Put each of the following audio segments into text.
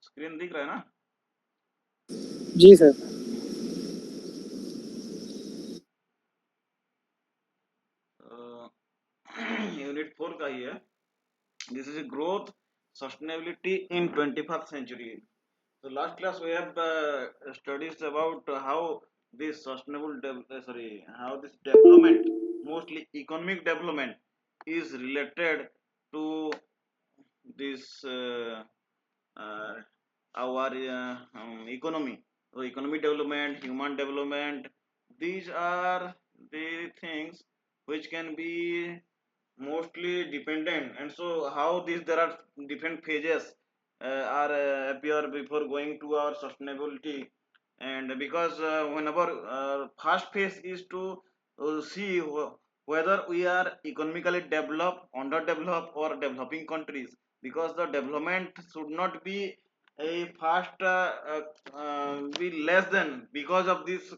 Screen दिख रहा है ना? जी सर। यूनिट 4 का ही है। This is growth sustainability in 21st century. So last class we have studies about how this how this development, mostly economic development, is related to this uh, our economy. So economic development, human development, these are the things which can be mostly dependent. And so how these there are different phases are appear before going to our sustainability. And because whenever first phase is to see whether we are economically developed, underdeveloped, or developing countries, because the development should not be a fast be less than because of this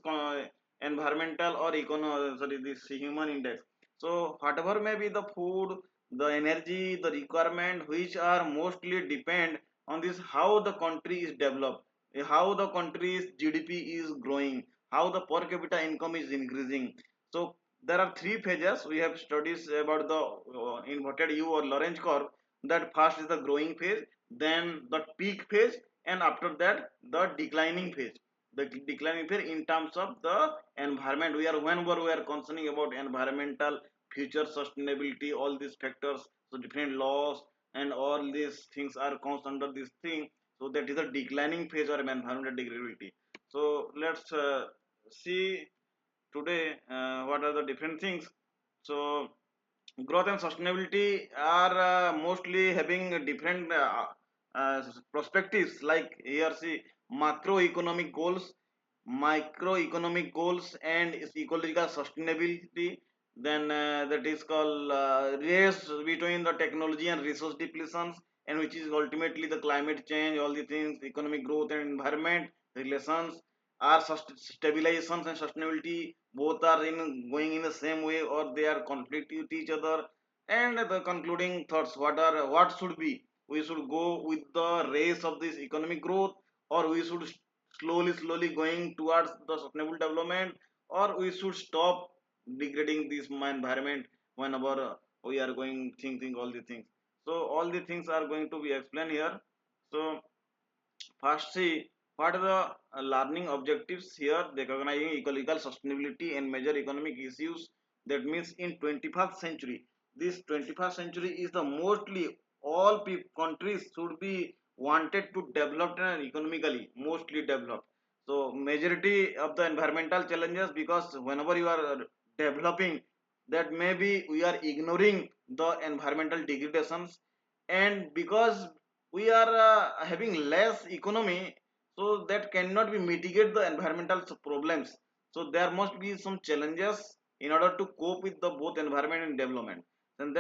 environmental or this human index. So whatever may be the food, the energy, the requirement which are mostly depend on this how the country is developed, how the country's GDP is growing, how the per capita income is increasing. So there are three phases we have studies about the inverted U or Lorentz curve. That first is the growing phase, then the peak phase, and after that the declining phase. The declining phase in terms of the environment, we are whenever we are concerning about environmental future sustainability, all these factors, so different laws and all these things are comes under this thing. So that is a declining phase or environmental degradability. So let's see today what are the different things. So growth and sustainability are mostly having different perspectives, like here see macroeconomic goals, microeconomic goals, and ecological sustainability. Then that is called race between the technology and resource depletions, and which is ultimately the climate change, all the things, economic growth and environment relations are stabilizations and sustainability, both are in going in the same way or they are conflict with each other. And the concluding thoughts, what should be, we should go with the race of this economic growth, or we should slowly going towards the sustainable development, or we should stop degrading this environment whenever we are going thinking all the things. So all the things are going to be explained here. So first, see what are the learning objectives here. Recognizing ecological sustainability and major economic issues. That means in 21st century, this 21st century is the mostly all countries should be wanted to develop and economically mostly developed. So majority of the environmental challenges, because whenever you are developing, that maybe we are ignoring the environmental degradations, and because we are having less economy, so that cannot be mitigate the environmental problems. So there must be some challenges in order to cope with the both environment and development. And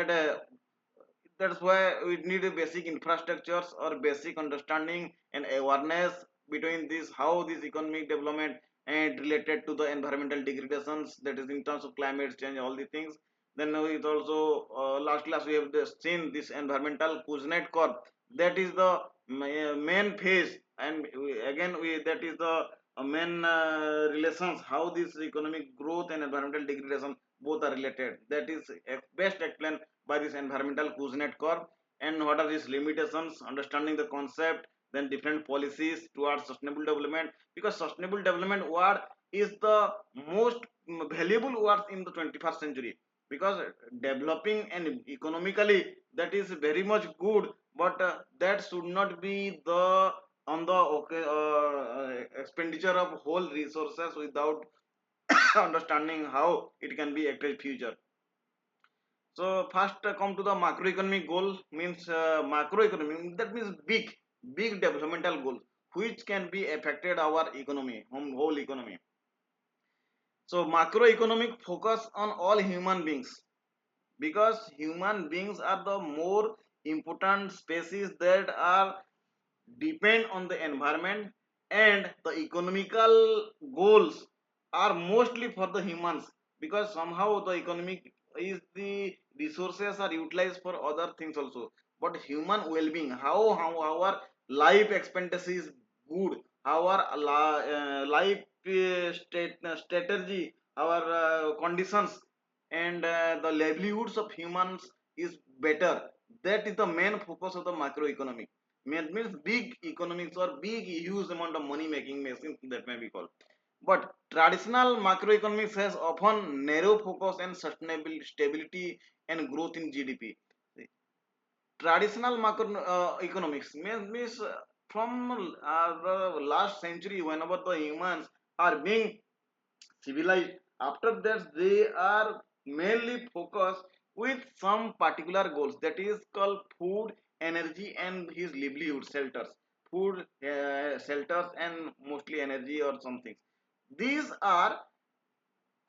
that's why we need a basic infrastructures or basic understanding and awareness between this how this economic development and related to the environmental degradations, that is in terms of climate change, all the things. Then it also last class we have seen this environmental Kuznets curve. That is the main phase, and again we that is the main relations how this economic growth and environmental degradation both are related. That is best explained by this environmental Kuznets curve. And what are these limitations, understanding the concept, then different policies towards sustainable development, because sustainable development word is the most valuable word in the 21st century. Because developing and economically, that is very much good, but that should not be the on the okay, expenditure of whole resources without understanding how it can be acted future. So first come to the macroeconomic goal, means macroeconomic, that means big developmental goal which can be affected our economy, whole economy. So macroeconomic focus on all human beings, because human beings are the more important species that are depend on the environment, and the economical goals are mostly for the humans, because somehow the economic is the resources are utilized for other things also, but human well-being, how our life expectancy is good, our life strategy, our conditions, and the livelihoods of humans is better. That is the main focus of the macroeconomic. Means big economics or big huge amount of money making machines, that may be called. But traditional macroeconomics has often narrow focus and sustainable stability and growth in GDP. Traditional macro economics means from the last century, whenever the humans are being civilized, after that they are mainly focused with some particular goals, that is called food, energy, and his livelihood, shelters. Food, shelters, and mostly energy or something. These are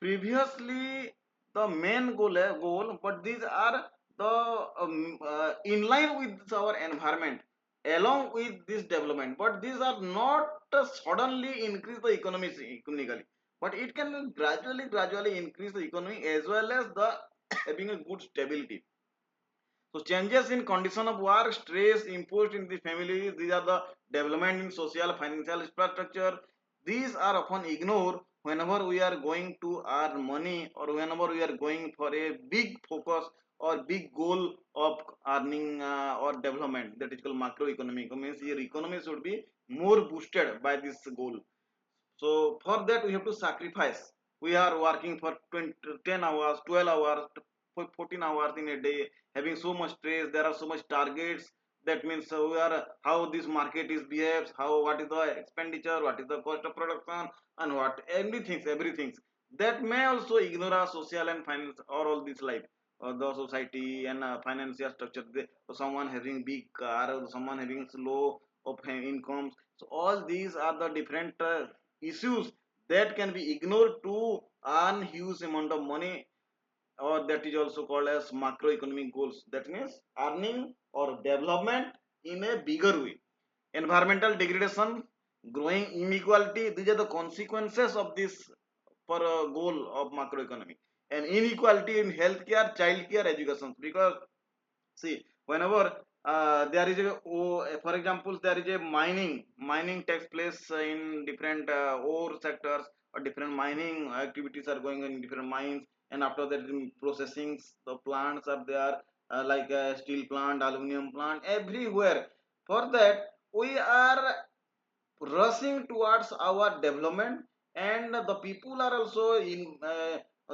previously the main goal, but these are the in line with our environment along with this development, but these are not suddenly increase the economy economically, but it can gradually increase the economy as well as the having a good stability. So changes in condition of work, stress imposed in the family, these are the development in social financial infrastructure. These are often ignored whenever we are going to earn money or whenever we are going for a big focus or big goal of earning or development, that is called macroeconomic. Means your economy should be more boosted by this goal. So for that we have to sacrifice. We are working for 20, 10 hours, 12 hours, 14 hours in a day, having so much stress. There are so much targets. That means we are how this market is behaves, how what is the expenditure, what is the cost of production, and what everything. That may also ignore our social and finance or all this life. The society and financial structure. Someone having big car, or someone having low of incomes. So all these are the different issues that can be ignored to earn huge amount of money, or that is also called as macroeconomic goals. That means earning or development in a bigger way. Environmental degradation, growing inequality, these are the consequences of this for a goal of macroeconomy. And inequality in healthcare, childcare, education. Because see, whenever there is a for example, there is a mining takes place in different ore sectors, or different mining activities are going on in different mines, and after that in processing the plants are there, like a steel plant, aluminum plant, everywhere. For that we are rushing towards our development, and the people are also in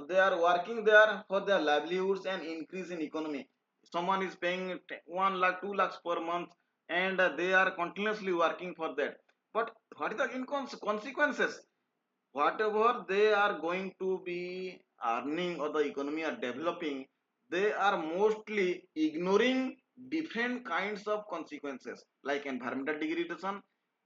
they are working there for their livelihoods and increase in economy. Someone is paying 1 lakh 2 lakhs per month, and they are continuously working for that. But what is the consequences? Whatever they are going to be earning or the economy are developing, they are mostly ignoring different kinds of consequences like environmental degradation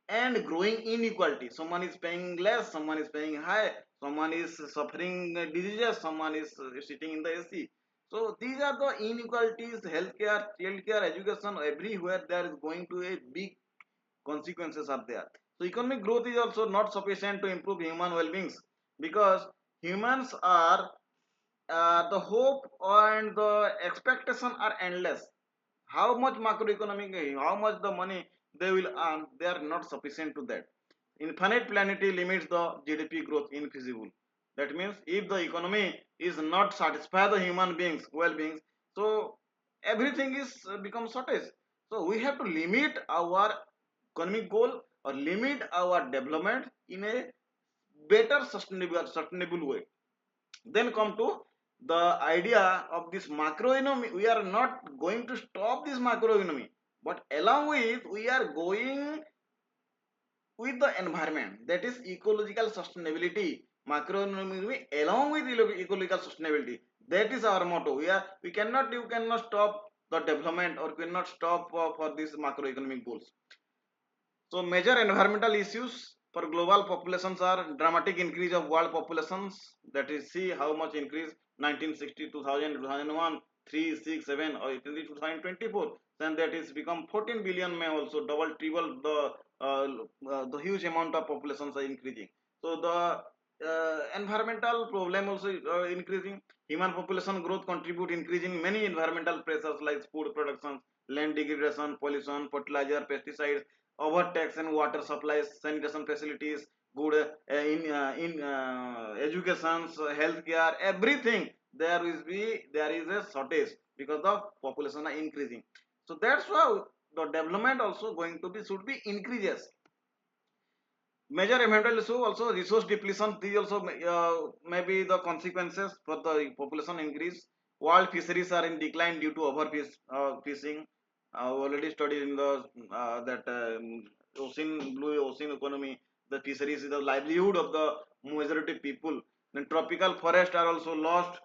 and growing inequality. Someone is paying less, someone is paying high, someone is suffering diseases, someone is sitting in the AC. So these are the inequalities. Healthcare, childcare, education, everywhere there is going to a big consequences are there. So economic growth is also not sufficient to improve human well-being, because humans are the hope and the expectation are endless. How much macroeconomic, how much the money they will earn, they are not sufficient to that. Infinite planetary limits the GDP growth infeasible. That means if the economy is not satisfy the human beings well-being, so everything is become shortage. So we have to limit our economic goal or limit our development in a better sustainable way. Then come to the idea of this macroeconomy. We are not going to stop this macroeconomy, but along with we are going with the environment, that is ecological sustainability. Macroeconomy along with ecological sustainability, that is our motto. You cannot stop the development or cannot stop for these macroeconomic goals. So major environmental issues for global populations are dramatic increase of world populations. That is, see how much increase 1960, 2000, 2001, 3, 6, 7, or 2024. Then that is become 14 billion, may also double, triple the huge amount of populations are increasing. So the environmental problem also increasing. Human population growth contribute increasing many environmental pressures like food production, land degradation, pollution, fertilizer, pesticides, overtax and water supplies, sanitation facilities, good in education, healthcare, everything. There is a shortage because the population are increasing. So that's why the development also going to be should be increases. Major environmental issue also resource depletion. These also may be the consequences for the population increase. World fisheries are in decline due to fishing. Already studied in the that ocean blue ocean economy. The fisheries is the livelihood of the majority people. Then tropical forests are also lost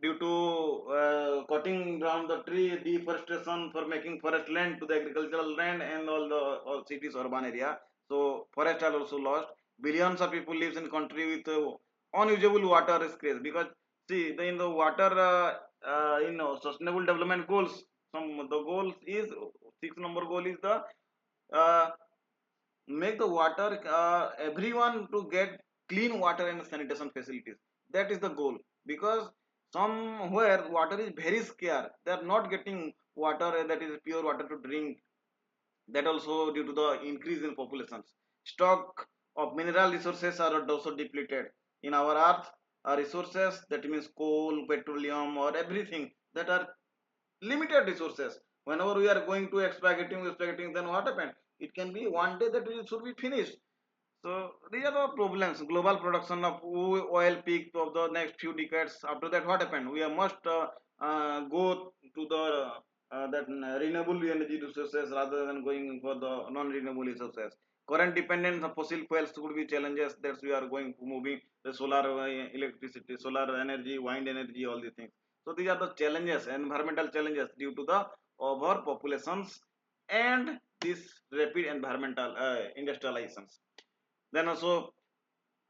due to cutting down the tree, deforestation for making forest land to the agricultural land and all cities urban area. So forests are also lost. Billions of people lives in country with unusable water is scarce because see in the water sustainable development goals. Some the goals is six number goal is the uh, make the water everyone to get clean water and sanitation facilities. That is the goal because somewhere water is very scarce, they are not getting water that is pure water to drink. That also due to the increase in populations. Stock of mineral resources are also depleted in our earth. Resources, that means coal, petroleum or everything that are limited resources. Whenever we are going to expecting, then what happened? It can be one day that it should be finished. So these are the problems. Global production of oil peaked of the next few decades. After that, what happened? We must go to the that renewable energy resources rather than going for the non-renewable resources. Current dependence on fossil fuels could be challenges. That's we are going to moving the solar electricity, solar energy, wind energy, all these things. So these are the challenges, environmental challenges due to the overpopulations and this rapid environmental industrializations. Then also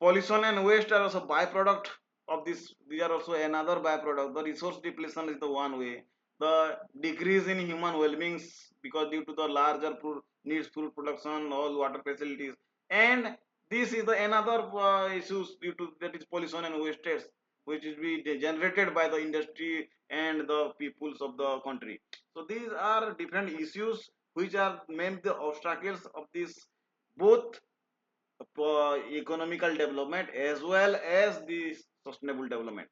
pollution and waste are also byproduct of this. These are also another byproduct. The resource depletion is the one way. The decrease in human well-being because due to the larger food needs, food production, all water facilities, and this is the another issues due to that is pollution and wastage, which is be generated by the industry and the peoples of the country. So these are different issues which are main the obstacles of this both for economical development as well as the sustainable development.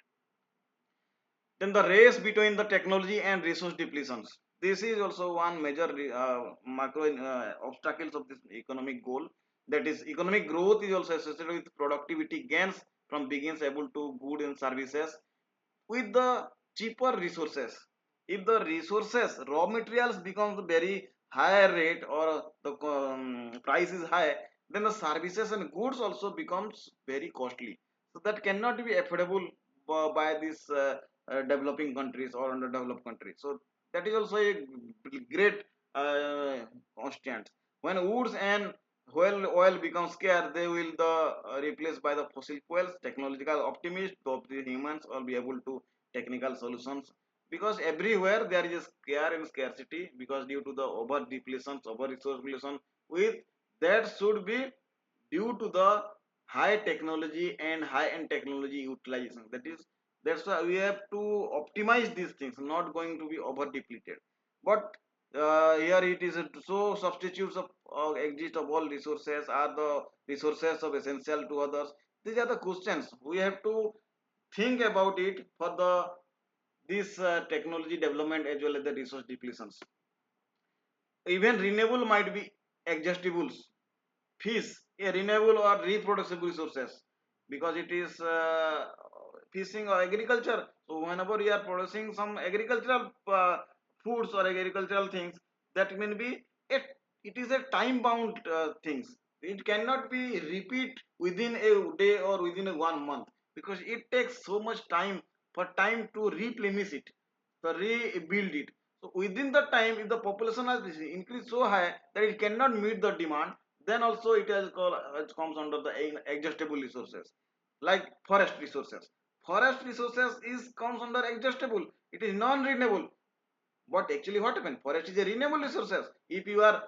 Then the race between the technology and resource depletions. This is also one major macro obstacles of this economic goal. That is, economic growth is also associated with productivity gains from begins able to goods and services with the cheaper resources. If the resources raw materials becomes very higher rate or the price is high, then the services and goods also becomes very costly, so that cannot be affordable by these developing countries or underdeveloped countries. So that is also a great constant. When woods and oil become scarce, they will the replaced by the fossil fuels. Technological optimists of the humans will be able to technical solutions because everywhere there is a scare and scarcity because due to the over depletions, over resource depletion. With that should be due to the high technology and high end technology utilization. That is, that's why we have to optimize these things, not going to be over depleted. But here it is so substitutes of exist of all resources are the resources of essential to others. These are the questions we have to think about it for the this technology development as well as the resource depletions. Even renewable might be adjustables. Fish, a renewable or reproducible resources because it is fishing or agriculture. So whenever you are producing some agricultural foods or agricultural things, that may be it. It is a time bound things. It cannot be repeat within a day or within a 1 month because it takes so much time for time to replenish it, to rebuild it. So within the time, if the population has increased so high that it cannot meet the demand, then also it has it comes under the adjustable resources, like forest resources. Forest resources is comes under adjustable. It is non-renewable. But actually, what happens? Forest is a renewable resources. If you are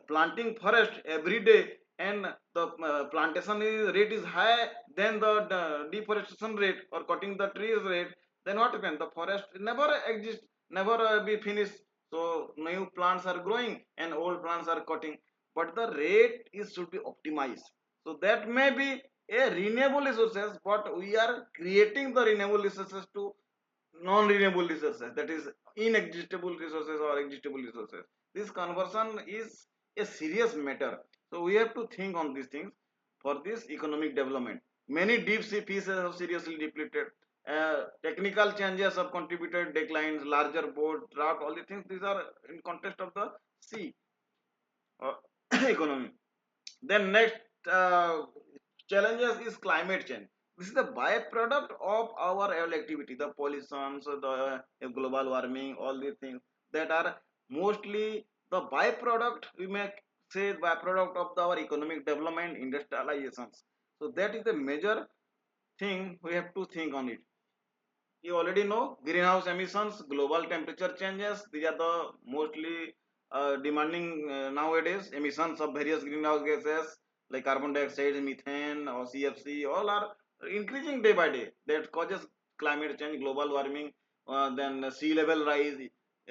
planting forest every day and the plantation rate is high, then the deforestation rate or cutting the trees rate, then what happens? The forest never exist, never be finished. So new plants are growing and old plants are cutting, but the rate is should be optimized. So that may be a renewable resources, but we are creating the renewable resources to non-renewable resources, that is inexhaustible resources or existable resources. This conversion is a serious matter, so we have to think on these things for this economic development. Many deep sea fishes have seriously depleted. Technical changes have contributed declines, larger boat drought, all the things, these are in context of the sea uh, economy. Then next challenges is climate change. This is the byproduct of our activity, the pollutions, the global warming, all these things that are mostly the byproduct. We may say byproduct of our economic development, industrializations. So that is the major thing we have to think on it. You already know greenhouse emissions, global temperature changes. These are the mostly demanding nowadays. Emissions of various greenhouse gases like carbon dioxide, methane, or CFC, all are increasing day by day. That causes climate change, global warming, then sea level rise,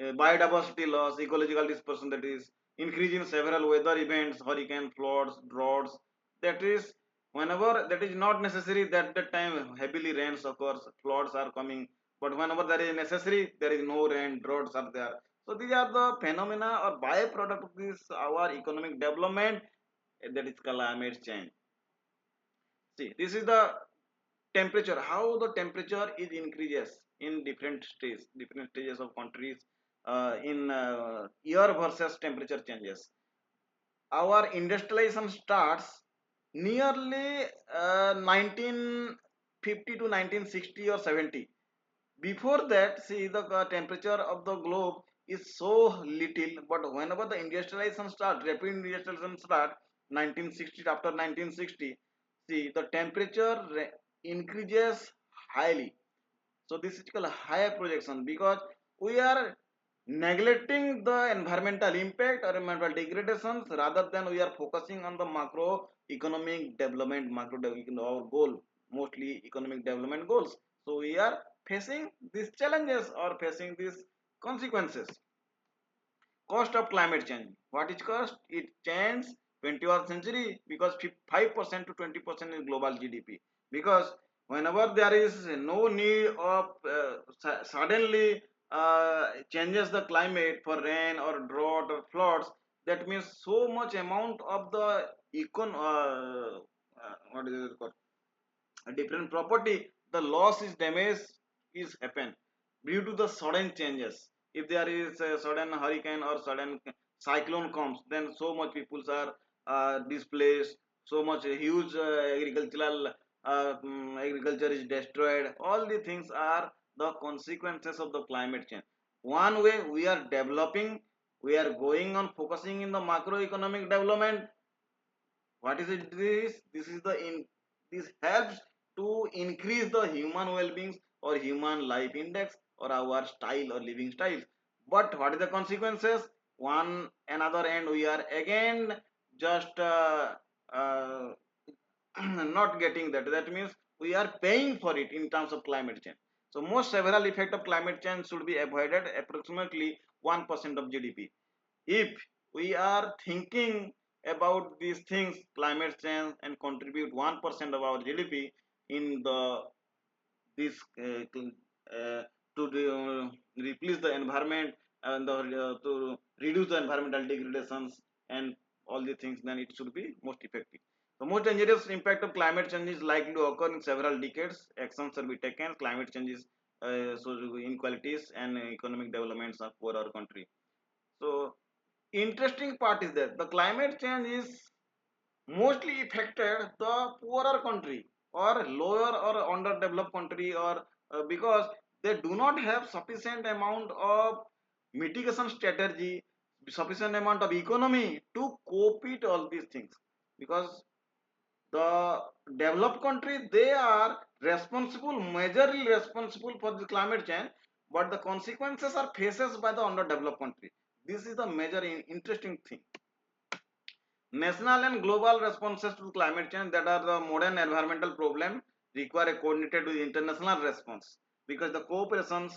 biodiversity loss, ecological dispersion. That is increase in several weather events, hurricane, floods, droughts. That is whenever that is not necessary that the time heavily rains occurs, floods are coming, but whenever there is necessary there is no rain, droughts are there. So these are the phenomena or byproduct of this our economic development, that is climate change. See, this is the temperature, how the temperature is increases in different stages of countries, in year versus temperature changes. Our industrialization starts nearly 1950 to 1960 or 70. Before that, see, the temperature of the globe is so little, but whenever the industrialization start, rapid industrialization start, 1960, after 1960, see, the temperature increases highly. So this is called a higher projection because we are neglecting the environmental impact or environmental degradations rather than we are focusing on the macro economic development, our goal, mostly economic development goals. So we are facing these challenges or facing these consequences. Cost of climate change. What is cost? It changed 21st century because 5% to 20% is global GDP. Because whenever there is no need of suddenly changes the climate for rain or drought or floods, that means so much amount of the what is it called? A different property, the loss is damage is happen due to the sudden changes. If there is a sudden hurricane or sudden cyclone comes, then so much people are displaced, so much huge agriculture is destroyed. All the things are the consequences of the climate change. One way we are developing, we are going on focusing in the macroeconomic development. What is it? This is the in this helps to increase the human well-being or human life index or our style or living styles. But what is the consequences? One another end we are again just uh, not getting that. That means we are paying for it in terms of climate change. So most several effect of climate change should be avoided, approximately 1% of GDP. If we are thinking about these things, climate change, and contribute 1% of our GDP in the this to replace the environment and to reduce the environmental degradations and all the things, then it should be most effective. The most dangerous impact of climate change is likely to occur in several decades. Actions shall be taken. Climate change is so inequalities and economic developments of poorer country. So interesting part is that the climate change is mostly affected the poorer country or lower or underdeveloped country, or because they do not have sufficient amount of mitigation strategy, sufficient amount of economy to cope with all these things. Because the developed country, they are responsible, majorly responsible for the climate change, but the consequences are faces by the underdeveloped country. This is the major interesting thing. National and global responses to climate change, that are the modern environmental problem, require a coordinated with international response, because the cooperations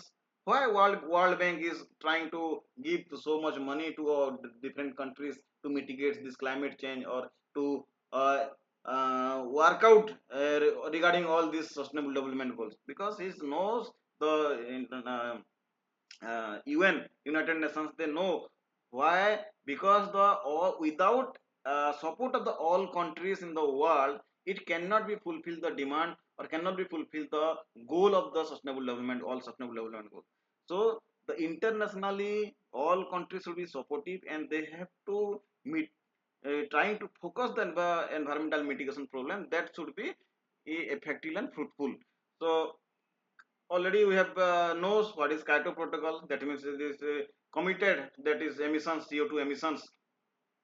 why World Bank is trying to give so much money to different countries to mitigate this climate change or to uh, work out regarding all these sustainable development goals? Because he knows the UN, United Nations, they know why. Because the all without support of the all countries in the world, it cannot be fulfill the demand or cannot be fulfill the goal of the sustainable development, all sustainable development goals. So the internationally all countries should be supportive and they have to meet trying to focus the environmental mitigation problem that should be effective and fruitful. So already we have knows what is Kyoto Protocol. That means it is committed, that is emissions, CO2 emissions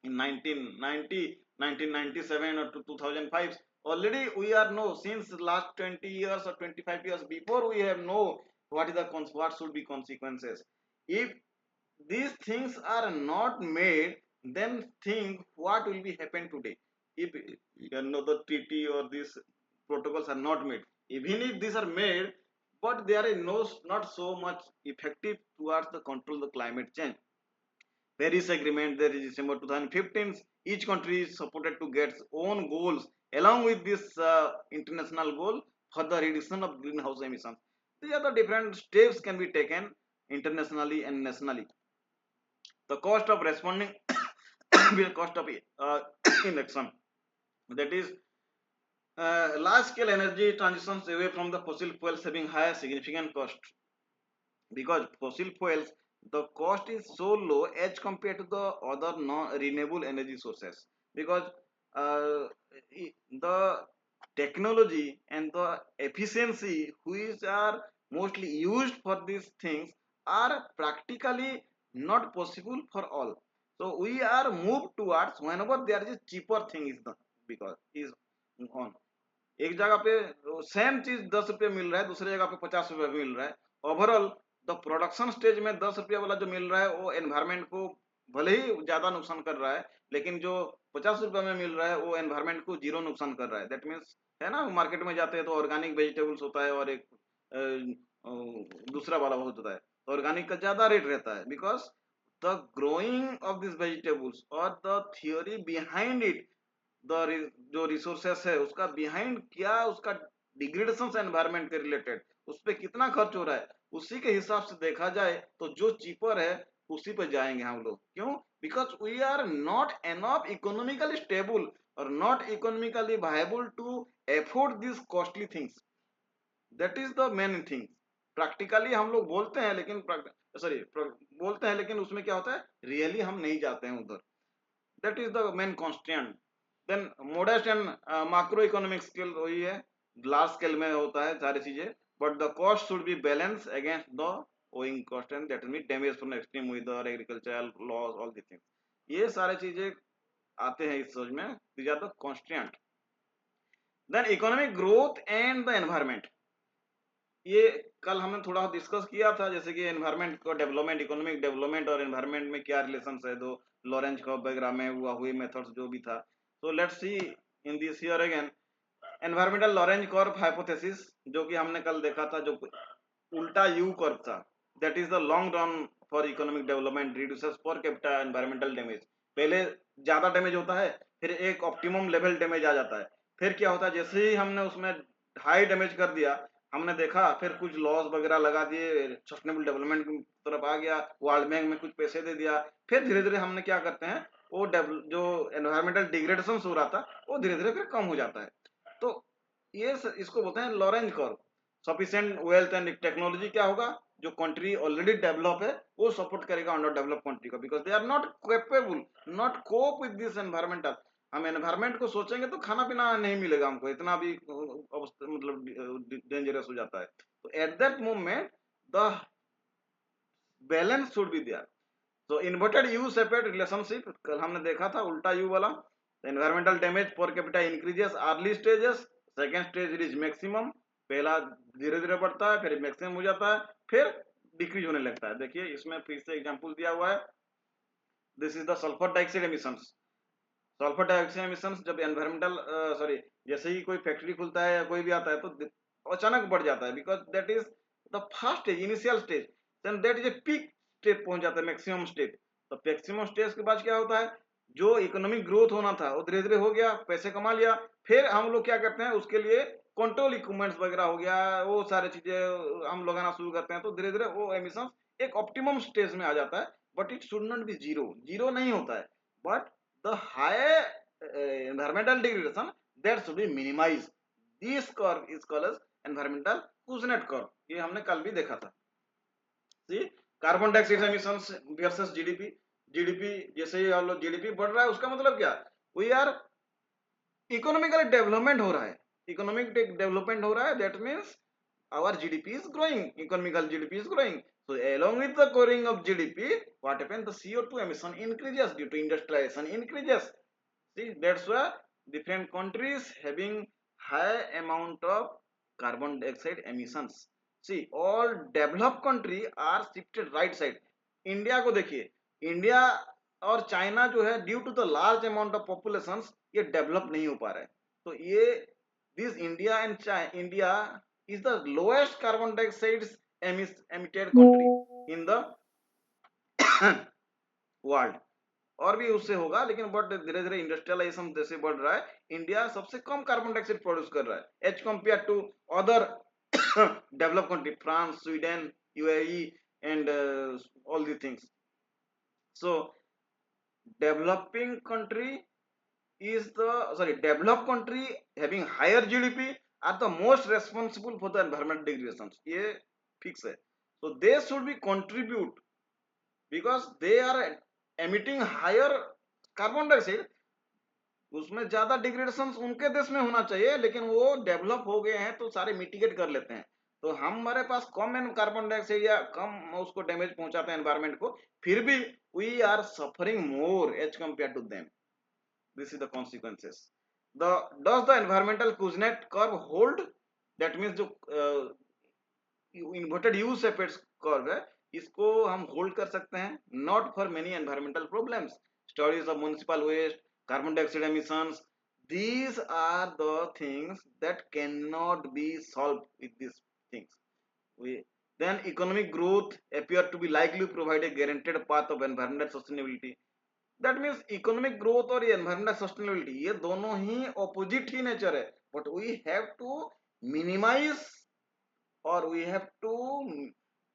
in 1990, 1997 or to 2005. Already we are know since last 20 years or 25 years before we have know what is the what should be consequences. If these things are not made, then think what will be happen today. If you know the treaty or these protocols are not made, even if these are made, but they are no, not so much effective towards the control the climate change. Paris Agreement, there is December 2015. Each country is supported to get its own goals along with this international goal for the reduction of greenhouse emissions. These are the different steps can be taken internationally and nationally. The cost of responding will cost of inaction. That is, large scale energy transitions away from the fossil fuels having high significant cost, because fossil fuels the cost is so low as compared to the other non renewable energy sources, because uh, the technology and the efficiency which are mostly used for these things are practically not possible for all. So we are moved towards whenever there is a cheaper thing is the, because is on एक जगह पे same चीज 10 रुपये मिल रहा है, दूसरी जगह पे 50 रुपये मिल रहा है। ओवरऑल द प्रोडक्शन स्टेज में 10 रुपये वाला जो मिल रहा है वो एनवायरमेंट को भले ही ज्यादा नुकसान कर रहा है, लेकिन जो 50 रुपये में मिल रहा है वो एनवायरमेंट को जीरो नुकसान कर रहा है। दैट मीन्स है ना, मार्केट में जाते हैं तो ऑर्गेनिक वेजिटेबल्स होता है और एक दूसरा वाला होता है, ऑर्गेनिक का ज्यादा रेट रहता है, because the growing of this vegetables और द थियोरी बिहाइंड इट, जो रिसोर्सेस है उसका बिहाइंड क्या, उसका डिग्रेडेशन एनवायरमेंट के रिलेटेड उस पर कितना खर्च हो रहा है, उसी के हिसाब से देखा जाए तो जो चीपर है उसी पर जाएंगे हम लोग। क्यों? Because we are not enough economically stable और not economically viable to afford this costly things. That is the main thing. Practically हम लोग बोलते हैं लेकिन सॉरी बोलते हैं लेकिन उसमें क्या होता है, रियली हम नहीं जाते हैं उधर। That is the main constant. Then modest and macro economic scale वही है, लार्ज स्केल में होता है सारी चीजें, but the cost should be balance against the owing cost and that mean damage from extreme weather, agricultural loss, all the things. ये सारे चीजें आते हैं इस सोच में, these are the constant. Then economic growth and the environment, ये कल हमने थोड़ा डिस्कस किया था, जैसे कि एनवायरमेंट को डेवलपमेंट, इकोनॉमिक डेवलपमेंट और एनवायरमेंट में क्या रिलेशन है, दो लॉरेंज कर्व वगैरह में हुआ हुए मेथड्स जो भी था। तो let's see in this here again environmental Lorentz curve hypothesis, जो कि हमने कल देखा था, जो उल्टा यू कर्व था। That is the long run for economic development reduces per capita environmental damage. पहले ज्यादा डैमेज होता है, फिर एक ऑप्टिमम लेवल डैमेज आ जाता है, फिर क्या होता है जैसे ही हमने उसमें हाई डैमेज कर दिया, हमने देखा फिर कुछ लॉस वगैरह लगा दिए, सस्टेनेबल डेवलपमेंट की तरफ आ गया, वर्ल्ड बैंक में कुछ पैसे दे दिया, फिर धीरे धीरे हमने क्या करते हैं, वो जो एनवायरमेंटल डिग्रेडेशन हो रहा था वो धीरे धीरे फिर कम हो जाता है। तो ये इसको बोलते हैं Lorentz curve. Sufficient wealth and technology क्या होगा, जो कंट्री ऑलरेडी डेवलप है वो सपोर्ट करेगा अंडर डेवलप कंट्री को, because they are not capable, not cope with this environmental. हम एनवायरमेंट को सोचेंगे तो खाना पीना नहीं मिलेगा हमको, इतना भी अवस्था मतलब डेंजरस हो जाता है। तो at that moment the balance should be there. तो इन्वर्टेड यू सेपरेट रिलेशनशिप कल हमने देखा था, उल्टा यू वाला। Environmental damage per capita increases early stages, second stage is maximum. पहला धीरे धीरे बढ़ता है, फिर मैक्सिमम हो जाता है, फिर डिक्रीज होने लगता है। देखिए इसमें फिर से एग्जांपल दिया हुआ है, this is the sulphur dioxide emissions. Sulphur dioxide emissions जब एनवायरमेंटल सॉरी जैसे ही कोई फैक्ट्री खुलता है या कोई भी आता है तो अचानक बढ़ जाता है, because that is the first stage, initial stage. Then that is a peak step पहुंच जाता है, मैक्सिमम स्टेप। तो मैक्सिमम स्टेज के बाद क्या होता है, जो इकोनॉमिक ग्रोथ होना था वो धीरे धीरे हो गया, पैसे कमा लिया, फिर हम लोग क्या करते हैं उसके लिए कंट्रोल इक्विपमेंट्स वगैरह हो गया, वो सारी चीजें हम लगाना शुरू करते हैं, तो धीरे धीरे वो एमिशन एक ऑप्टिमम स्टेज में आ जाता है। But it should not be zero, zero नहीं होता है, but the high environmental degradation that should be minimized. This curve is called as environmental Kuznets curve, ये हमने कल भी देखा था। See carbon dioxide emissions versus GDP, GDP जैसे ही हम लोग जीडीपी बढ़ रहा है उसका मतलब क्या, वी आर इकोनॉमिकल डेवलपमेंट हो रहा है, इकोनॉमिक डेवलपमेंट हो रहा है, that means our GDP is growing, economical GDP is growing. So along with the growing of GDP, what happens? The CO2 emission increases due to industrialization increases. See, that's why different countries having high amount of carbon dioxide emissions. See, all developed country are shifted right side. India को देखिए, India और China जो है due to the large amount of population ये develop नहीं हो पा रहा है। तो ये this India and India is the lowest carbon dioxide emitted country in the world। और भी उससे होगा लेकिन बट धीरे धीरे इंडस्ट्रियलाइजेशन जैसे बढ़ रहा है, इंडिया सबसे कम कार्बन डाइऑक्साइड प्रोड्यूस कर रहा है as compare to other develop country, France, Sweden, UAE and all the things. So developing country is the developed country having higher GDP are the most responsible for the environmental degradations, ये fix है। So they should be contribute because they are emitting higher carbon dioxide, उसमें ज्यादा degradation उनके देश में होना चाहिए, लेकिन वो डेवलप हो गए हैं तो सारे मिटिगेट कर लेते हैं। तो हमारे पास कम कार्बन डाइऑक्साइड या कम उसको डैमेज पहुंचाते हैं एनवायरमेंट को, फिर भी we are suffering more as compare to them. This is the consequences. The does the environmental Kuznets curve hold? That means जो inverted U shape curve है, इसको हम होल्ड कर सकते हैं, not for many environmental problems, studies of municipal waste, carbon dioxide emissions, these are the things that cannot be solved with these things. We, then economic growth appear to be likely to provide a guaranteed path of environmental sustainability. That means economic growth और environmental sustainability ये दोनों ही opposite ही nature है, but we have to minimise और we have to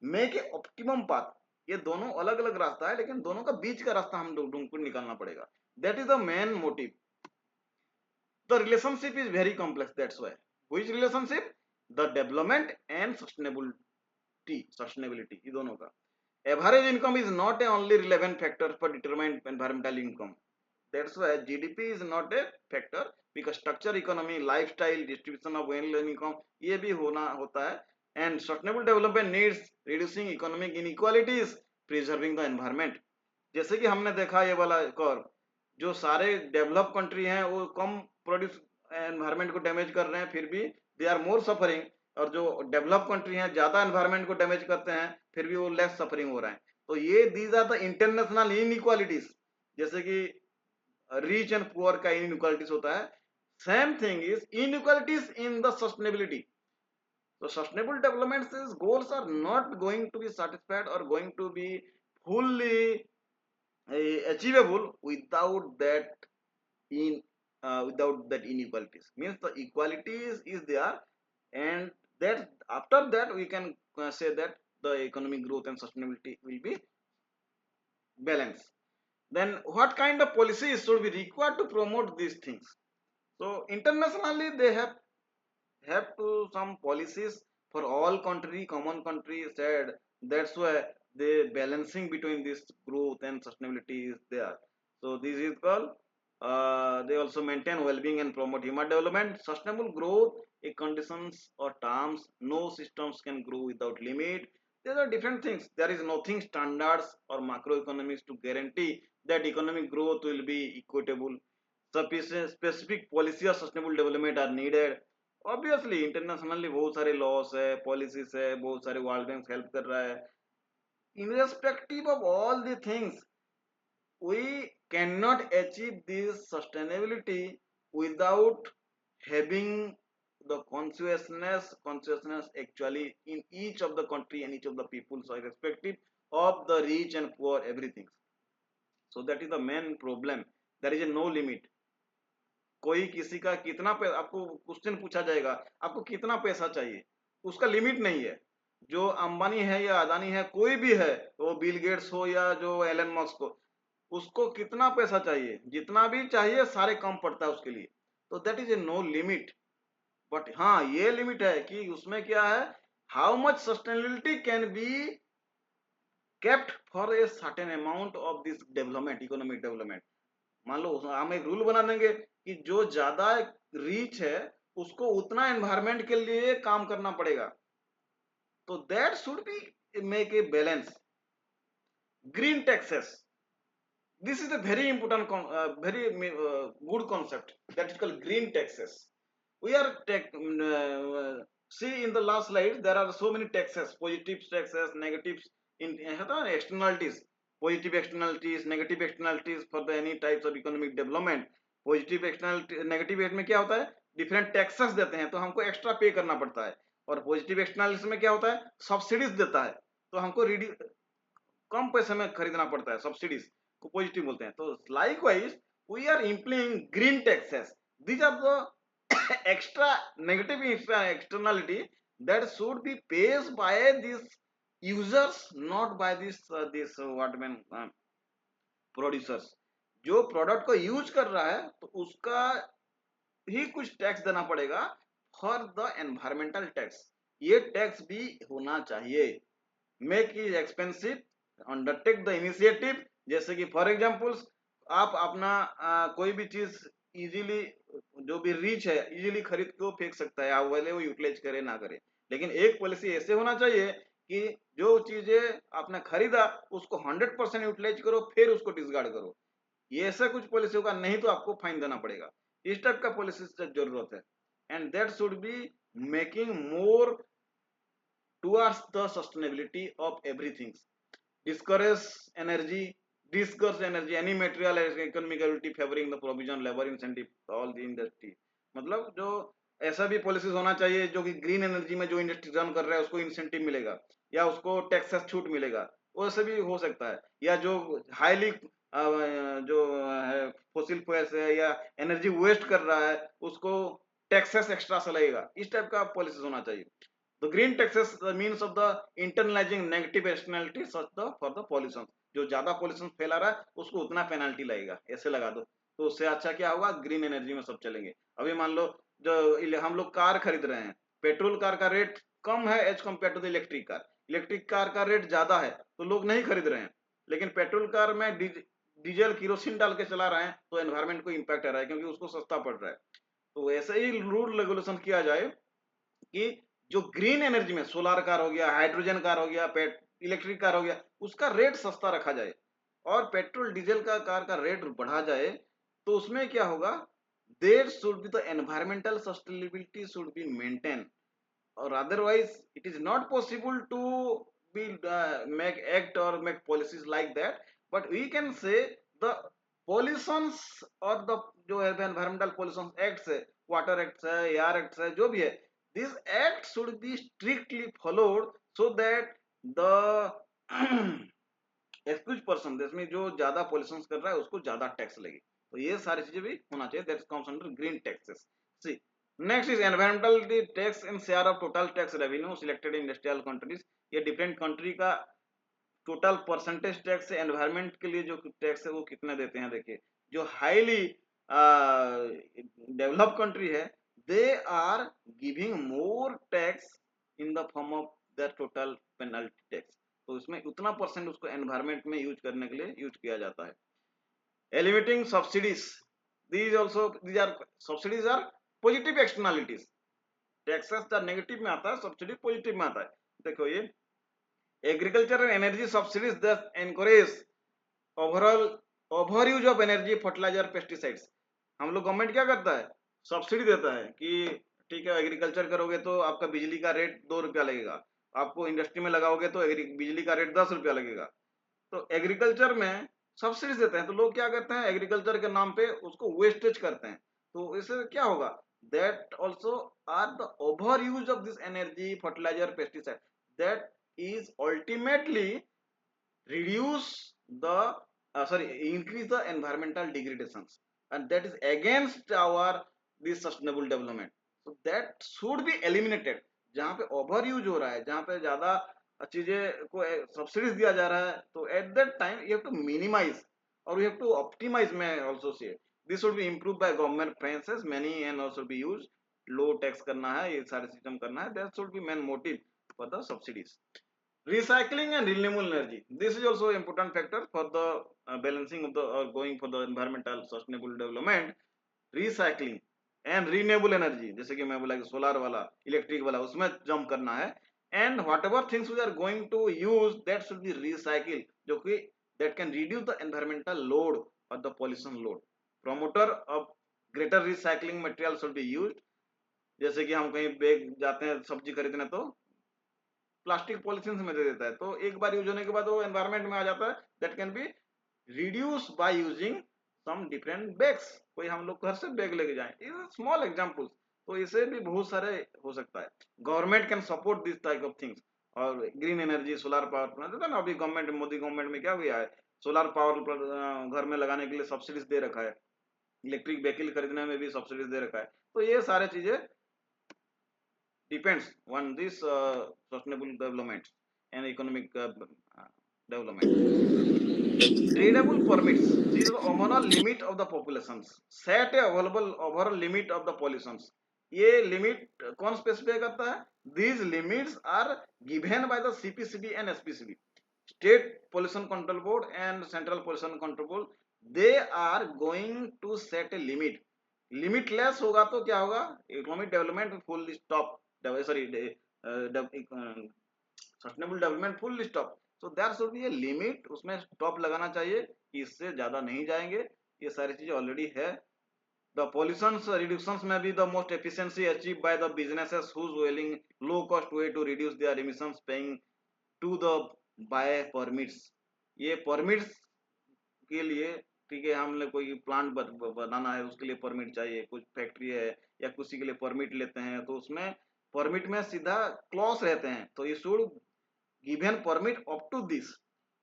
make a optimum path. ये दोनों अलग अलग रास्ता है, लेकिन दोनों का बीच का रास्ता हम ढूंढ कर निकालना पड़ेगा। That is the main motive. The relationship is very complex, that's why which relationship, the development and sustainability ये दोनों का। Average income is not a only relevant factor for determining environmental income. That's why GDP is not a factor, because structure economy, lifestyle, distribution of wealth and income ये भी होता है, and sustainable development needs reducing economic inequalities, preserving the environment। जैसे कि हमने देखा ये वाला कर्व, जो सारे डेवलप कंट्री हैं वो कम प्रोड्यूस एनवायरमेंट को डैमेज कर रहे हैं, फिर भी दे आर मोर सफरिंग, और जो डेवलप कंट्री हैं ज्यादा एनवायरमेंट को डैमेज करते हैं फिर भी वो लेस सफरिंग हो रहा है। तो ये these are the international inequalities, जैसे कि रिच एंड पुअर का इनइक्वालिटीज होता है, same thing is inequalities in the sustainability. So sustainable development goals are not going to be satisfied or going to be fully achievable without that without that inequalities, means the equalities is there, and that after that we can say that the economic growth and sustainability will be balanced. Then what kind of policies should be required to promote these things? So internationally they have to some policies for all country, common country said, that's why the balancing between this growth and sustainability is there. So this is called they also maintain well-being and promote human development. Sustainable growth a conditions or terms, no systems can grow without limit. There are different things, there is nothing standards or macroeconomics to guarantee that economic growth will be equitable. Sufficient specific policy of sustainable development are needed। Obviously internationally बहुत सारे loss है, policies है, बहुत सारे world bank help कर रहा है। Irrespective of all the things we cannot achieve this sustainability without having the consciousness actually in each of the country and each of the peoples are irrespective of the rich and poor everything. So that is the main problem. There is a no limit. कोई किसी का कितना आपको question पूछा जाएगा, आपको कितना पैसा चाहिए, उसका लिमिट नहीं है। जो अंबानी है या अदानी है, कोई भी है, वो बिल गेट्स हो या जो एलन मस्क हो, उसको कितना पैसा चाहिए, जितना भी चाहिए सारे कम पड़ता है उसके लिए। तो that is a no limit. But हाँ, ये लिमिट है कि उसमें क्या है, how much sustainability can be kept for a certain amount of this development, economic development. मान लो हम एक रूल बना देंगे कि जो ज्यादा रीच है उसको उतना एनवायरमेंट के लिए काम करना पड़ेगा, तो that should be make a balance. Green taxes, this is a very important very good concept, that is called green taxes. We are see in the last slide there are so many taxes, positive taxes, negatives, in externalities, positive externalities, negative externalities for the any types of economic development. Positive external negative में क्या होता है, different taxes देते हैं तो हमको extra पे करना पड़ता है, और पॉजिटिव एक्सटर्नलिटीज में क्या होता है, सब्सिडीज देता है तो हमको कम पैसे में खरीदना पड़ता है, सब्सिडीज को पॉजिटिव बोलते हैं। तो likewise we are implying green taxes, these are the extra negative externality that should be paid by these users, not by this what mean producers। जो प्रोडक्ट को यूज कर रहा है तो उसका ही कुछ टैक्स देना पड़ेगा फॉर द एनवायरमेंटल टैक्स, ये टैक्स भी होना चाहिए। Make is expensive, undertake the initiative. जैसे कि फॉर एग्जांपल्स आप अपना कोई भी चीज इजीली, जो भी रिच है इजीली खरीद को फेंक सकता है, आप भले वो यूटिलाइज करे ना करे, लेकिन एक पॉलिसी ऐसे होना चाहिए कि जो चीजें आपने खरीदा उसको 100% यूटिलाइज करो फिर उसको डिसगार्ड करो। ये ऐसा कुछ पॉलिसी होगा, नहीं तो आपको फाइन देना पड़ेगा। इस टाइप का पॉलिसी जरूरत है, and that should be making more towards the sustainability of everything, discourage energy, any material economic activity favoring the provision labor incentive all the industry। मतलब जो ऐसा भी पॉलिसीज होना चाहिए जो कि ग्रीन एनर्जी में जो इंडस्ट्री रन कर रहा है उसको इंसेंटिव मिलेगा या उसको टैक्सेस छूट मिलेगा, वैसे भी हो सकता है। या जो हाईली जो है फोसिल फ्यूल्स है या एनर्जी वेस्ट कर रहा है उसको टैक्सेस एक्स्ट्रा से लगेगा, इस टाइप का पॉलिसीज होना चाहिए। The green taxes the means of the internalizing negative externality such the for the pollution। जो ज्यादा पॉल्यूशन फैला रहा है उसको उतना पेनल्टी लगेगा, ऐसे लगा दो तो उससे अच्छा क्या होगा, ग्रीन एनर्जी में सब चलेंगे। अभी मान लो जो हम लोग कार खरीद रहे हैं, पेट्रोल कार का रेट कम है as compare to the electric car, electric car का रेट ज्यादा है तो लोग नहीं खरीद रहे हैं, लेकिन पेट्रोल कार में डीजल किरोसिन डाल के चला रहे हैं तो एनवायरमेंट को इम्पैक्ट आ रहा है क्योंकि उसको सस्ता पड़ रहा है। तो ऐसे ही रूल रेगुलेशन किया जाए कि जो ग्रीन एनर्जी में सोलर कार हो गया, हाइड्रोजन कार हो गया, इलेक्ट्रिक कार हो गया, उसका रेट सस्ता रखा जाए, और पेट्रोल डीजल का कार का रेट बढ़ा जाए तो उसमें क्या होगा, there should be the environmental sustainability should be maintain, और otherwise it is not possible to be make act और make policies like that. But we can say the pollutions और द जो एनवायरमेंटल पॉल्यूशन एक्ट्स है, water acts है, air acts है, जो भी है, this act should be strictly followed so that the excuse person देश में जो ज्यादा पॉल्यूशन कर रहा है उसको ज्यादा टैक्स लगे, तो ये सारी चीजें भी होना चाहिए, that comes under green taxes. See next is environmental tax in share of total tax revenue selected industrial countries. ये डिफरेंट कंट्री का टोटल परसेंटेज टैक्स एनवायरमेंट के लिए जो टैक्स है वो कितने देते हैं। देखिए जो हाईली डेवलप कंट्री है they are giving more tax in the form of their total penalty tax, तो इसमें उतना परसेंट उसको एनवायरमेंट में यूज करने के लिए यूज किया जाता है। Eliminating subsidies, these are subsidies are positive externalities, taxes का नेगेटिव में आता है, सब्सिडी पॉजिटिव में आता है। देखो ये agriculture and energy subsidies that encourage overall over use of energy, fertiliser, pesticides. हम लोग गवर्नमेंट क्या करता है, सब्सिडी देता है कि ठीक है एग्रीकल्चर करोगे तो आपका बिजली का रेट 2 रुपया लगेगा, आपको इंडस्ट्री में लगाओगे तो बिजली का रेट 10 रुपया लगेगा। तो एग्रीकल्चर में सब्सिडी देते हैं तो लोग क्या करते हैं, एग्रीकल्चर के नाम पे उसको वेस्टेज करते हैं, तो इससे क्या होगा, that also are the overuse of this energy, fertilizer, pesticide, that is ultimately reduce the increase the environmental degradations, and that is against our this sustainable development. So that should be eliminated. जहाँ पे over use हो रहा है, जहाँ पे ज्यादा चीजें को सब्सिडीज दिया जा रहा है, तो at that time you have to minimise और यू हैव टू ऑप्टिमाइज. मैं also say this should be improve by government princes money and also be use. Low tax करना है, ये सारे सिस्टम करना है. That should be main motive for the subsidies. Recycling and renewable energy. This is also important factor for the balancing of the or going for the environmental sustainable development. Recycling and renewable energy. जैसे कि मैं बोला कि solar वाला, electric वाला, उसमें jump करना है. And whatever things we are going to use, that should be recycled. जो कि that can reduce the environmental load or the pollution load. Promoter of greater recycling material should be used. जैसे कि हम कहीं bag जाते हैं सब्जी खरीदने, तो प्लास्टिक पॉलिथीन में दे देता है, तो एक बार यूज होने के बाद वो एनवायरमेंट में आ जाता है. That can be reduce by using some different bags. कोई हम लोग घर से बैग लेके जाएं, ये स्मॉल एग्जांपल्स. तो इसे भी बहुत सारे हो सकता है. Government can support this type of things. और green energy, solar power plant देता है ना. अभी गवर्नमेंट, मोदी गवर्नमेंट में क्या हुआ है, सोलर पावर घर में लगाने के लिए सब्सिडीज दे रखा है. इलेक्ट्रिक व्हीकल खरीदने में भी सब्सिडीज दे रखा है. तो ये सारे चीजें depends on this sustainable development and economic development. Tradable permits. These are the overall limit of the populations. Set a available overall limit of the pollutions. ये लिमिट कौन स्पेसिफाई करता है? These limits are given by the CPCB and SPCB, State Pollution Control Board and Central Pollution Control Board. They are going to set a limit. Limitless होगा तो क्या होगा? Economic development full stop. Sorry, sustainable development full stop. So there should be a limit. उसमें stop लगाना चाहिए कि इससे ज्यादा नहीं जाएंगे. ये सारी चीजें ऑलरेडी है. The pollution reductions may be the most efficiency achieved by the businesses whose willing low cost way to reduce their emissions paying to the by permits. ये permits के लिए, ठीक है, हमने कोई प्लांट बनाना है, उसके लिए परमिट चाहिए. कुछ फैक्ट्री है या किसी के लिए परमिट लेते हैं, तो उसमें परमिट में सीधा क्लॉज रहते हैं. तो ये should given permit up to this.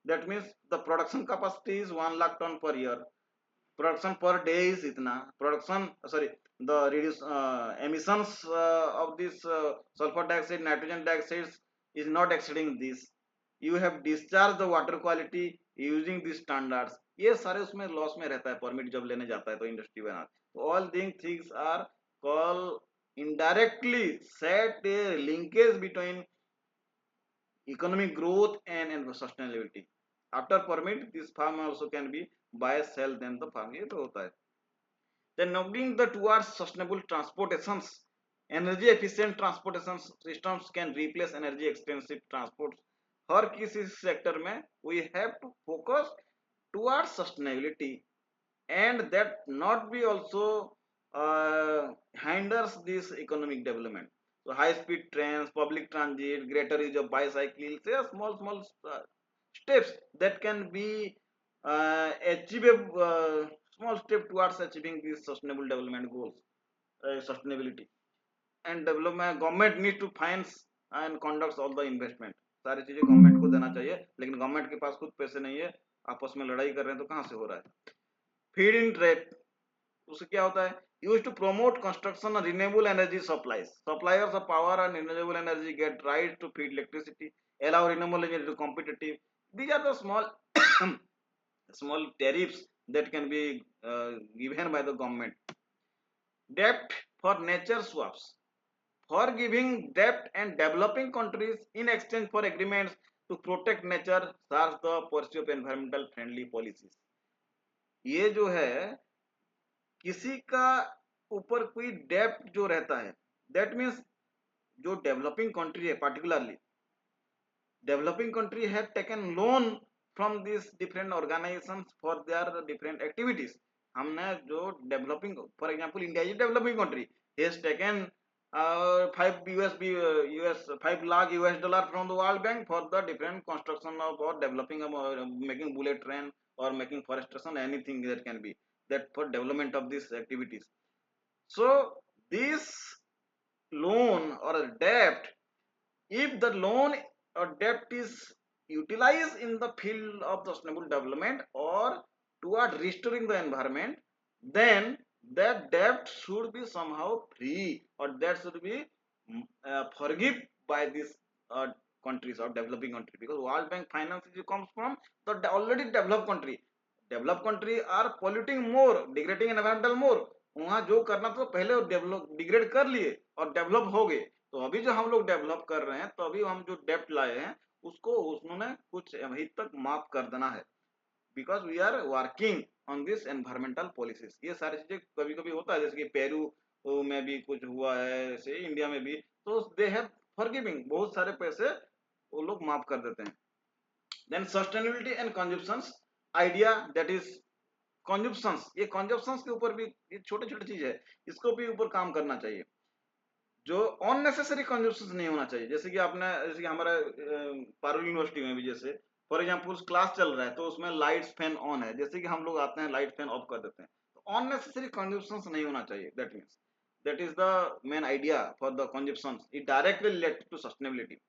That means the production capacity is 1 lakh ton per year. Production per day is इतना. Production sorry, the reduce emissions of this sulfur dioxide, nitrogen dioxide is not exceeding this. You have discharged the water quality using these standards. ये सारे उसमें loss में रहता है permit जब लेने जाता है तो इंडस्ट्री बना. तो all things are call indirectly set a linkage between economic growth and sustainability. After permit, this farm also can be buy, sell, then the farm. ये तो होता है. Then moving the towards sustainable transportations, energy efficient transportation systems can replace energy expensive transport. हर किसी sector में we have to focus towards sustainability, and that not be also hinders this economic development. So high speed trains, public transit, greater use of bicycles, they are small steps that can be achievable, small step towards achieving these sustainable development goals. Sustainability and development, government need to finance and conducts all the investment. सारी चीजें government को देना चाहिए, लेकिन government के पास खुद पैसे नहीं है. आपस में लड़ाई कर रहे हैं तो कहाँ से हो रहा है? फीड इन ट्रैप, उससे क्या होता है? Use to promote construction of renewable energy supplies. Suppliers of power and renewable energy get right to feed electricity, allow renewable energy to competitive. These are the small tariffs that can be given by the government. Debt for nature swaps, for giving debt and developing countries in exchange for agreements to protect nature serves the pursuit of environmental friendly policies. ये जो है, किसी का ऊपर कोई डेप्ट जो रहता है, दैट मीन्स जो डेवलपिंग कंट्री है, particularly developing country have taken loan from this different organisations for their different activities. हमने जो developing, for example India is developing country, has taken 5 lakh US dollar from the World Bank for the different construction of or developing making bullet train or making forestation, anything that can be that for development of these activities. So this loan or a debt, if the loan or debt is utilized in the field of sustainable development or toward restoring the environment, then that debt should be somehow free, or that should be forgive by these uh, countries or developing country, because World Bank finance comes from the already developed country. Developed country are polluting more, degrading environmental more. वहां जो करना था पहले develop degrade कर लिए और develop हो गए। तो अभी जो हम लोग डेवलप कर रहे हैं, तो अभी हम जो डेप्ट लाए हैं उसको उन्होंने कुछ अभी तक माफ कर देना है, because we are working on this environmental policies. ये सारी चीजें कभी कभी होता है, जैसे कि पेरू में भी कुछ हुआ है, ऐसे इंडिया में भी, तो दे हैव फॉरगिविंग, बहुत सारे पैसे वो लोग माफ कर देते हैं। Then sustainability and consumptions idea, that is consumptions, ये कंजप्शंस के ऊपर भी ये छोटे छोटे चीज है, इसको भी ऊपर काम करना चाहिए। जो अननेसेसरी कंजप्शन नहीं होना चाहिए, जैसे कि आपने, जैसे कि हमारा पारुल यूनिवर्सिटी में भी, जैसे फॉर एग्जांपल क्लास चल रहा है तो उसमें लाइट्स फैन ऑन है, जैसे कि हम लोग आते हैं लाइट फैन ऑफ कर देते हैं, तो अननेसेसरी कंजप्शन नहीं होना चाहिए। That means that is the main idea for the consumption, it directly related to sustainability.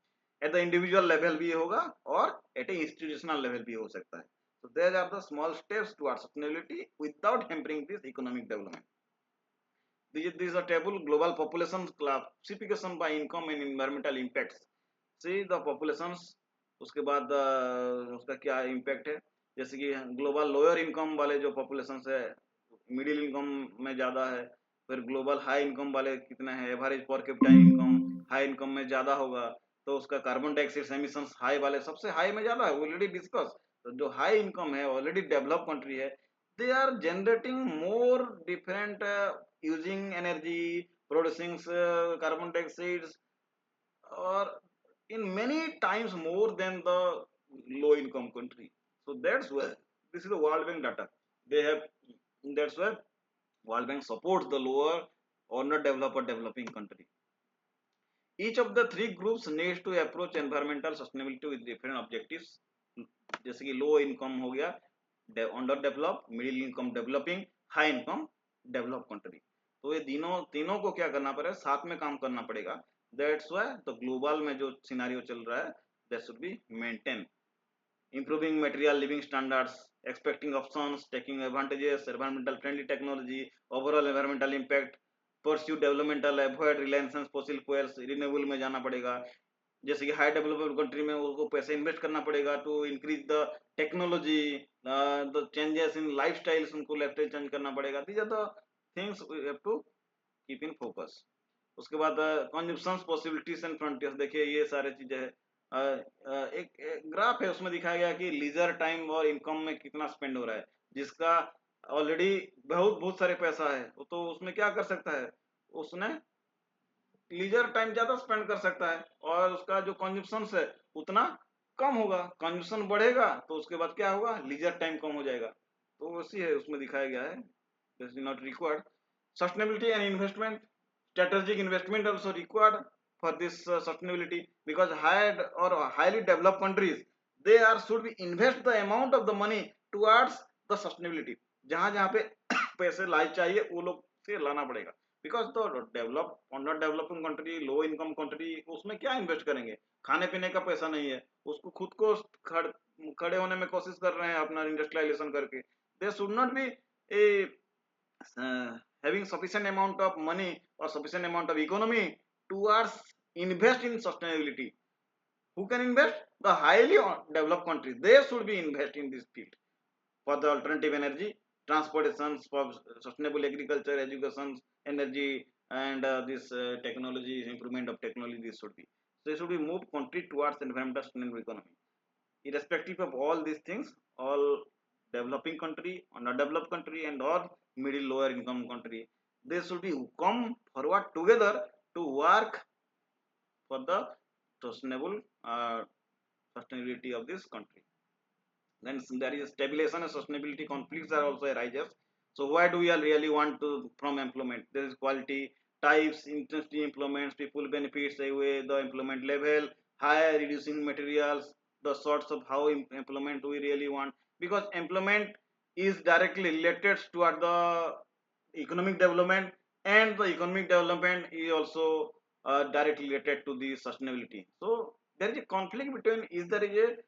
At the individual level भी होगा और एट ए इंस्टीट्यूशनल लेवल भी हो सकता है। so there are the small steps towards sustainability without hampering this economic development. This is a table, global population classification by income and environmental impacts. See the populations, उसके बाद उसका क्या impact है, जैसे कि ग्लोबल लोअर इनकम वाले जो population है, मिडिल इनकम में ज़्यादा है, फिर ग्लोबल हाई इनकम वाले कितने हैं, average per capita income high income में ज़्यादा होगा, तो उसका कार्बन डाइऑक्साइड एमिशंस हाई वाले सबसे हाई में ज़्यादा है, ऑलरेडी डिस्कस। तो जो हाई इनकम है, ऑलरेडी डेवलप कंट्री है, they are generating more different using energy, producing carbon dioxide, or in many times more than the low income country. So that's why this is the World Bank data they have. That's why World Bank supports the lower or not developed or developing country. Each of the three groups needs to approach environmental sustainability with different objectives. जैसे कि low income हो गया, under develop, middle income developing, high income develop country. तो ये तीनों तीनों को क्या करना पड़ेगा, साथ में काम करना पड़ेगा। दैट्स व्हाई तो ग्लोबल में जो सिनेरियो चल रहा है, that should be maintain, improving material living standards, expecting options, taking advantages, environmental friendly technology, overall environmental impact, pursue developmental, avoid reliance on fossil fuels, renewable में जाना पड़ेगा। जैसे कि हाई डेवलप्ड कंट्री में उनको पैसे इन्वेस्ट करना पड़ेगा to increase the technology, the changes in life styles, उनको लाइफ स्टाइल चेंज करना पड़ेगा। These are the things we have to keep in focus. उसके बाद कंजप्शन पॉसिबिलिटीज एंड फ्रंटियर्स, देखिए ये सारे चीजें है। एक ग्राफ है, उसमें दिखाया गया कि लीजर टाइम और इनकम में कितना स्पेंड हो रहा है, जिसका ऑलरेडी बहुत बहुत सारे पैसा है, तो उसमें क्या कर सकता है, उसने लीजर टाइम ज्यादा स्पेंड कर सकता है, और उसका जो कंजप्शन है उतना कम होगा। कंजप्शन बढ़ेगा तो उसके बाद क्या होगा, लीजर टाइम कम हो जाएगा। तो उसी है उसमें दिखाया गया है, this is not required. Sustainability and investment, strategic investment also required for this sustainability, because high or highly developed countries, they are should be invest the amount of the money towards the sustainability। जहां जहां पे पैसे लाई चाहिए वो लोग से लाना पड़ेगा, बिकॉज तो develop under developing country, low income country, उसमें क्या इन्वेस्ट करेंगे, खाने पीने का पैसा नहीं है, उसको खुद को खड़े होने में कोशिश कर रहे हैं अपना इंडस्ट्रियलाइजेशन करके। They should not be A having sufficient amount of money or sufficient amount of economy towards invest in sustainability. Who can invest? The highly developed countries, they should be invest in this field for the alternative energy, transportation, for sustainable agriculture, education, energy, and this technology, improvement of technology, this should be. So it should be move country towards environmental sustainable economy. Irrespective of all these things, all developing country, underdeveloped country, and all middle lower income country, they should be come forward together to work for the sustainable sustainability of this country. Then there is stabilization and sustainability conflicts are also arises. So why do we all really want to from employment? There is quality, types, intensity employments, people benefits, away the employment level, higher reducing materials, the sorts of how employment we really want, because employment is directly related toward the economic development, and the economic development is also directly related to the sustainability. So there is a conflict between, is there is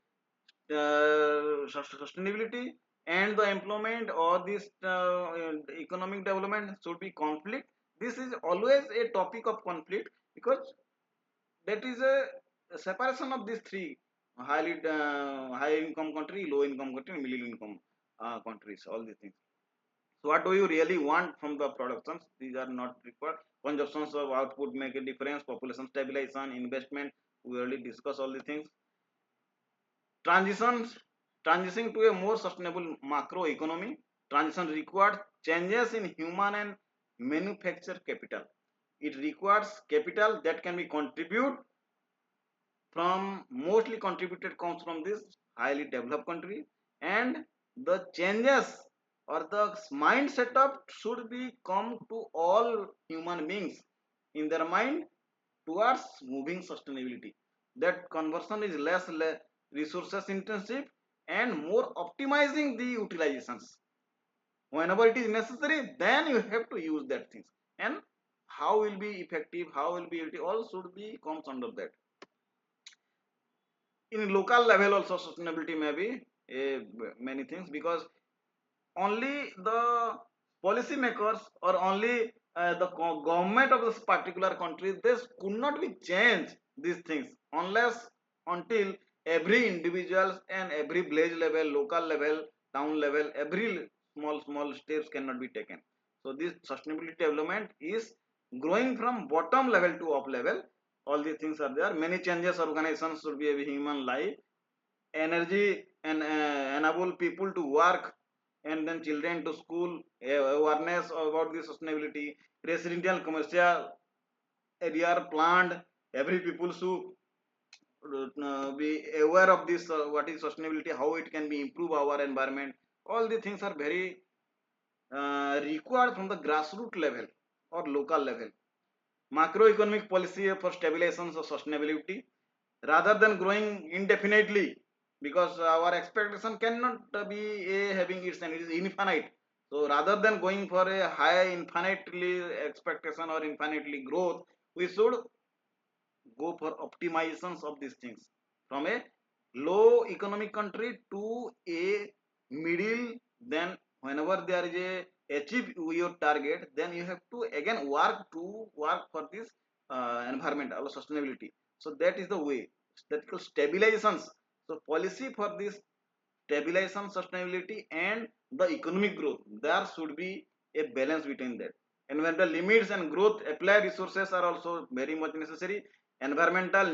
a sustainability and the employment, or this economic development should be conflict. This is always a topic of conflict, because that is a separation of these three: high income country, low income country, middle income countries, all these things. So what do you really want from the productions? These are not required. Consumptions of output make a difference. Population stabilization, investment. We already discussed all the things. Transitions, transitioning to a more sustainable macro economy. Transition requires changes in human and manufacture capital. It requires capital that can be contributed from, mostly contributed comes from this highly developed country, and the changes or the mind setup should be come to all human beings in their mind towards moving sustainability. That conversion is less resources intensive and more optimizing the utilizations. Whenever it is necessary, then you have to use that things. And how will be effective, how will be it all should be comes under that. In local level also sustainability may be many things, because only the policy makers or only the government of this particular country, this could not be changed these things unless until every individuals and every village level, local level, town level, every small steps cannot be taken. So this sustainability development is growing from bottom level to up level. All these things are there. Many changes organizations should be a human life, energy, and enable people to work, and then children to school, awareness about the sustainability. Residential commercial area are planned. Every people should be aware of this, what is sustainability, how it can be improve our environment. All the things are very required from the grassroots level or local level. Macroeconomic policy for stabilization of sustainability, rather than growing indefinitely, because our expectation cannot be having its and it is infinite. So rather than going for a high infinitely expectation or infinitely growth, we should go for optimizations of these things, from a low economic country to a middle. Then whenever there is a achieve your target, then you have to again work for this environmental sustainability. So that is the way, that called stabilizations. So policy for this stabilization, sustainability, and the economic growth, there should be a balance between that. And when the limits and growth apply, resources are also very much necessary. Environmental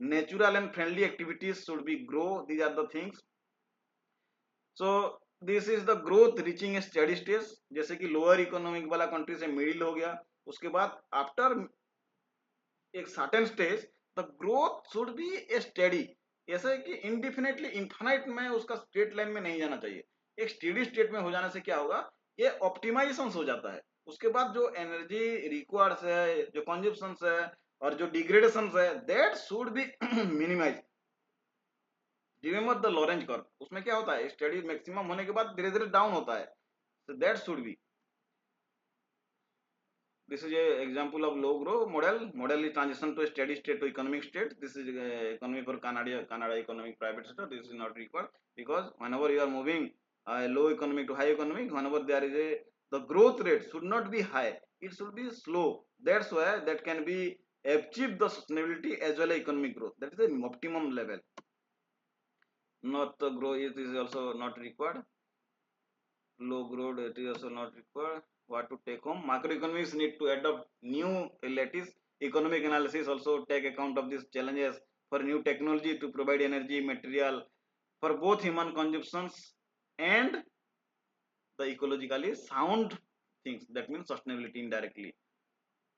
natural and friendly activities should be grow. These are the things. So this is the growth reaching a steady stage, जैसे कि lower economic वाला country से middle हो गया, उसके बाद after एक certain stage the growth should be A steady. ऐसा है कि इनडिफिनेटली इन्फाइनाइट में उसका स्ट्रेट लाइन में नहीं जाना चाहिए. एक स्टेडी स्टेट में हो जाने से क्या होगा, ये ऑप्टिमाइजेशन हो जाता है. उसके बाद जो एनर्जी रिक्वायर्स है, जो कंजप्शन है, और जो डिग्रेडेशन है, that should be minimise. Remember the Lorenz curve, उसमें क्या होता है, स्टडी मैक्सिमम होने के बाद धीरे धीरे डाउन होता है. So that should be. This is a example of low growth model. Model is transition to a steady state to economic state. This is economy for Canada economic private sector. This is not required, because whenever you are moving low economic to high economic, whenever there is a, the growth rate should not be high. It should be slow. That's why that can be achieve the sustainability as well as economic growth. That is the optimum level. Not the growth, it is also not required. Low growth, it is also not required. What to take home, macroeconomics need to adopt new lattice. Economic analysis also take account of these challenges for new technology to provide energy material for both human consumptions and the ecologically sound things, that means sustainability indirectly.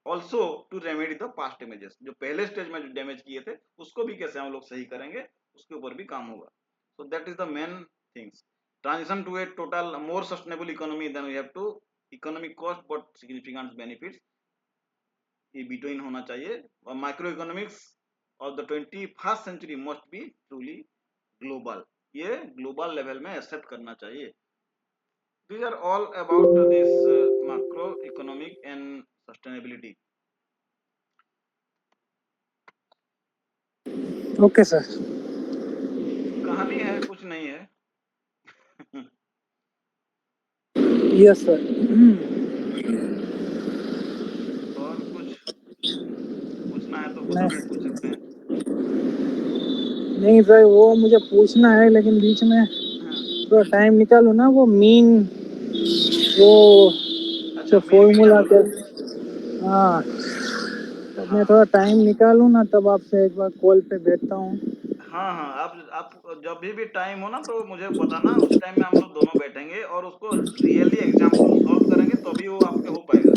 Also to remedy the past damages, जो पहले stage में जो damage किए थे उसको भी कैसे हम लोग सही करेंगे, उसके ऊपर भी काम होगा. So that is the main things. Transition to a total more sustainable economy, then we have to economic cost but significant benefits ये between होना चाहिए. और micro economics of the 21st century must be truly global. ये global level में accept करना चाहिए. These are all about this macroeconomic and sustainability. Okay sir. कहानी है, कुछ नहीं है। Yes sir. और कुछ पूछना है तो नहीं पूछ सकते हैं। नहीं सर, वो मुझे पूछना है लेकिन बीच में हाँ, थोड़ा टाइम निकालो ना। वो मीन, वो अच्छा, जो मीन फॉर्मूला वेरिएबल। के। हाँ, तो मैं हाँ थोड़ा टाइम निकालूँ ना, तब आपसे एक बार कॉल पे बैठता हूँ। हाँ हाँ, आप जब भी टाइम हो ना तो मुझे बताना, उस टाइम में हम लोग दोनों बैठेंगे और उसको रियली एग्जाम्पल सॉल्व करेंगे, तभी वो आपके हो पाएगा।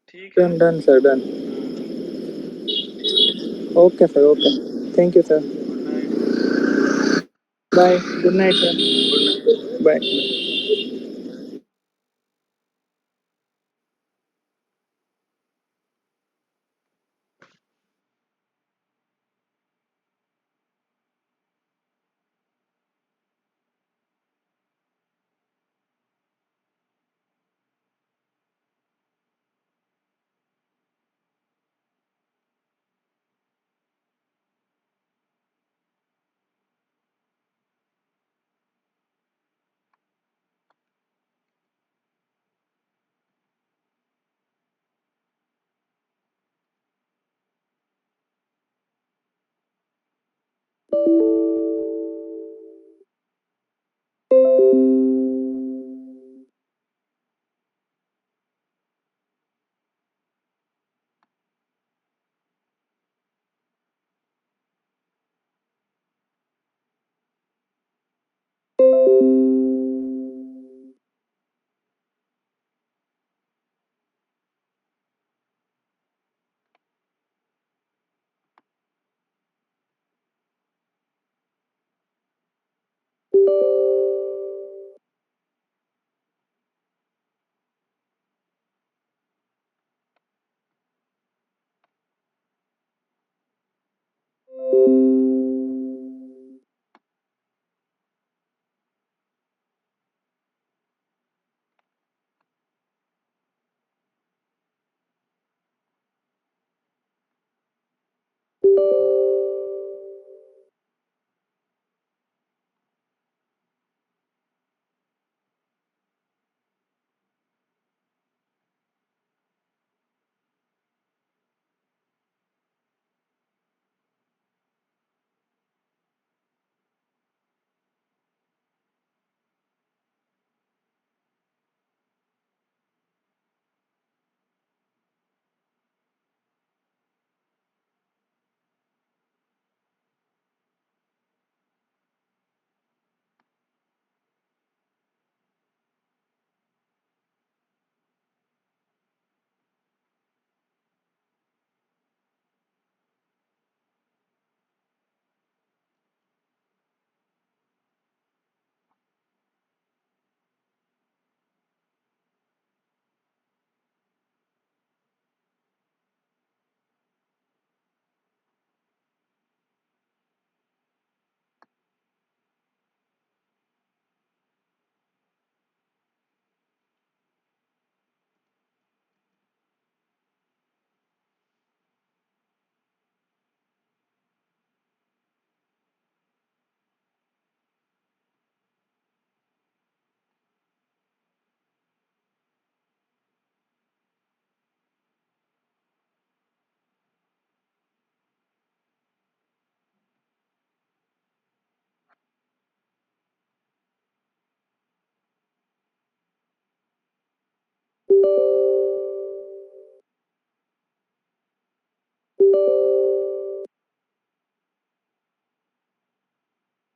ठीक है। Done done sir, done. Hmm. Okay sir, okay. Thank you sir. Good night. Bye. Good night sir. Bye.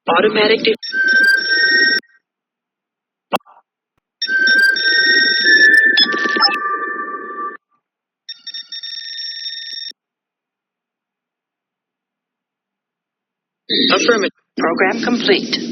Automatic affirmative. Program complete.